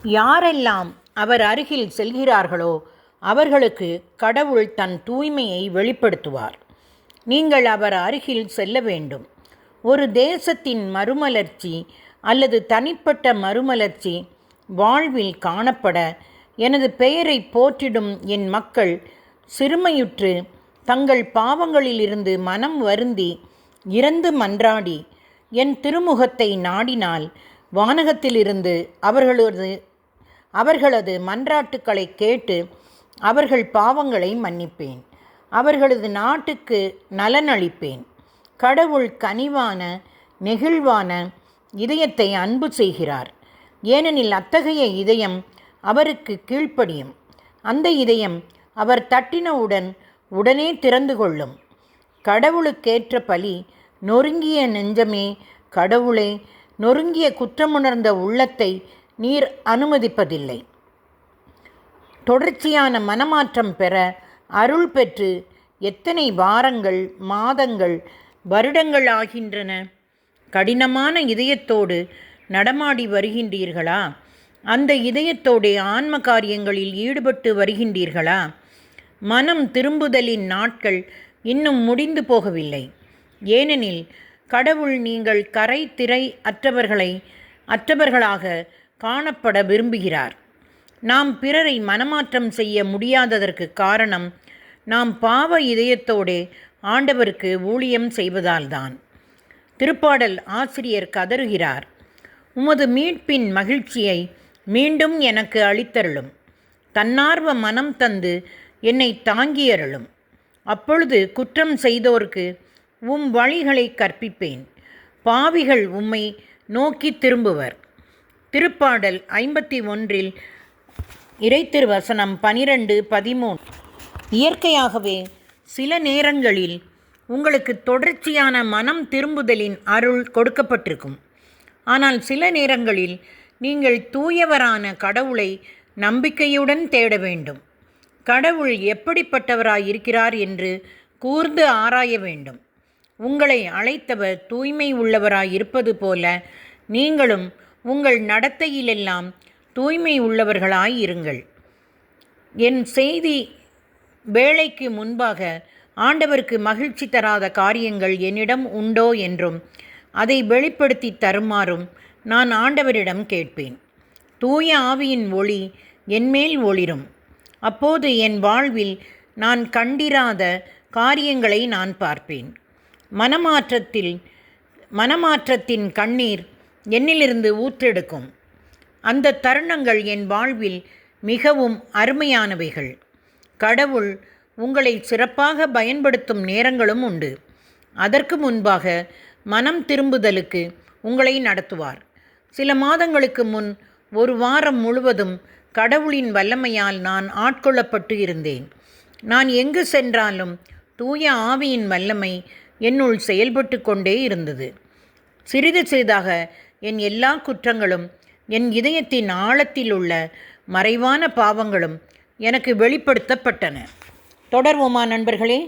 யாரெல்லாம் அவர் அருகில் செல்கிறார்களோ அவர்களுக்கு கடவுள் தன் தூய்மையை வெளிப்படுத்துவார். நீங்கள் அவர் அருகில் செல்ல வேண்டும். ஒரு தேசத்தின் மறுமலர்ச்சி அல்லது தனிப்பட்ட மறுமலர்ச்சி வாழ்வில் காணப்பட எனது பெயரை போற்றிடும் என் மக்கள் சிறுமையுற்று தங்கள் பாவங்களிலிருந்து மனம் வருந்தி இறந்து மன்றாடி என் திருமுகத்தை நாடினால் வானகத்திலிருந்து அவர்களது மன்றாட்டுக்களை கேட்டு அவர்கள் பாவங்களை மன்னிப்பேன். அவர்களது நாட்டுக்கு நலனளிப்பேன். கடவுள் கனிவான நெகிழ்வான இதயத்தை அன்பு செய்கிறார். ஏனெனில் அத்தகைய இதயம் அவருக்கு கீழ்ப்படியும். அந்த இதயம் அவர் தட்டினவுடன் உடனே திறந்து கொள்ளும். கடவுளுக்கேற்ற பலி நொறுங்கிய நெஞ்சமே. கடவுளே, நொறுங்கிய குற்றமுணர்ந்த உள்ளத்தை நீர் அனுமதிப்பதில்லை. தொடர்ச்சியான மனமாற்றம் பெற அருள் பெற்று எத்தனை வாரங்கள், மாதங்கள், வருடங்கள் ஆகின்றன. கடினமான இதயத்தோடு நடமாடி வருகின்றீர்களா? அந்த இதயத்தோடு ஆன்ம காரியங்களில் ஈடுபட்டு வருகின்றீர்களா? மனம் திரும்புதலின் நாட்கள் இன்னும் முடிந்து போகவில்லை. ஏனெனில் கடவுள் நீங்கள் கரை திரை அற்றவர்களாக காணப்பட விரும்புகிறார். நாம் பிறரை மனமாற்றம் செய்ய முடியாததற்கு காரணம் நாம் பாவ இதயத்தோடு ஆண்டவருக்கு ஊழியம் செய்வதால்தான். திருப்பாடல் ஆசிரியர் கதறுகிறார், உமது மீட்பின் மகிழ்ச்சியை மீண்டும் எனக்கு அளித்தருளும். தன்னார்வ மனம் தந்து என்னை தாங்கியருளும். அப்பொழுது குற்றம் செய்தோர்க்கு உம் வழிகளை கற்பிப்பேன். பாவிகள் உம்மை நோக்கி திரும்புவர். திருப்பாடல் 51 இறைத்திருவசனம் 12-13. இயற்கையாகவே சில நேரங்களில் உங்களுக்கு தொடர்ச்சியான மனம் திரும்புதலின் அருள் கொடுக்கப்பட்டிருக்கும். ஆனால் சில நேரங்களில் நீங்கள் தூயவரான கடவுளை நம்பிக்கையுடன் தேட வேண்டும். கடவுள் எப்படிப்பட்டவராயிருக்கிறார் என்று கூர்ந்து ஆராய வேண்டும். உங்களை அழைத்தவர் தூய்மை உள்ளவராயிருப்பது போல நீங்களும் உங்கள் நடத்தையிலெல்லாம் தூய்மை உள்ளவர்களாயிருங்கள். என் செய்தி வேளைக்கு முன்பாக ஆண்டவருக்கு மகிழ்ச்சி தராத காரியங்கள் என்னிடம் உண்டோ என்றும் அதை வெளிப்படுத்தி தருமாறும் நான் ஆண்டவரிடம் கேட்பேன். தூய ஆவியின் ஒளி என்மேல் ஒளிரும். அப்போது என் வாழ்வில் நான் கண்டிராத காரியங்களை நான் பார்ப்பேன். மனமாற்றத்தின் கண்ணீர் என்னிலிருந்து ஊற்றெடுக்கும். அந்த தருணங்கள் என் வாழ்வில் மிகவும் அருமையானவைகள். கடவுள் உங்களை சிறப்பாக பயன்படுத்தும் நேரங்களும் உண்டு. அதற்கு முன்பாக மனம் திரும்புதலுக்கு உங்களை நடத்துவார். சில மாதங்களுக்கு முன் ஒரு வாரம் முழுவதும் கடவுளின் வல்லமையால் நான் ஆட்கொள்ளப்பட்டு இருந்தேன். நான் எங்கு சென்றாலும் தூய ஆவியின் வல்லமை என்னுள் செயல்பட்டு கொண்டே இருந்தது. சிறிது சிறிதாக என் எல்லா குற்றங்களும், என் இதயத்தின் ஆழத்தில் உள்ள மறைவான பாவங்களும் எனக்கு வெளிப்படுத்தப்பட்டன. தொடர்வோமா நண்பர்களே?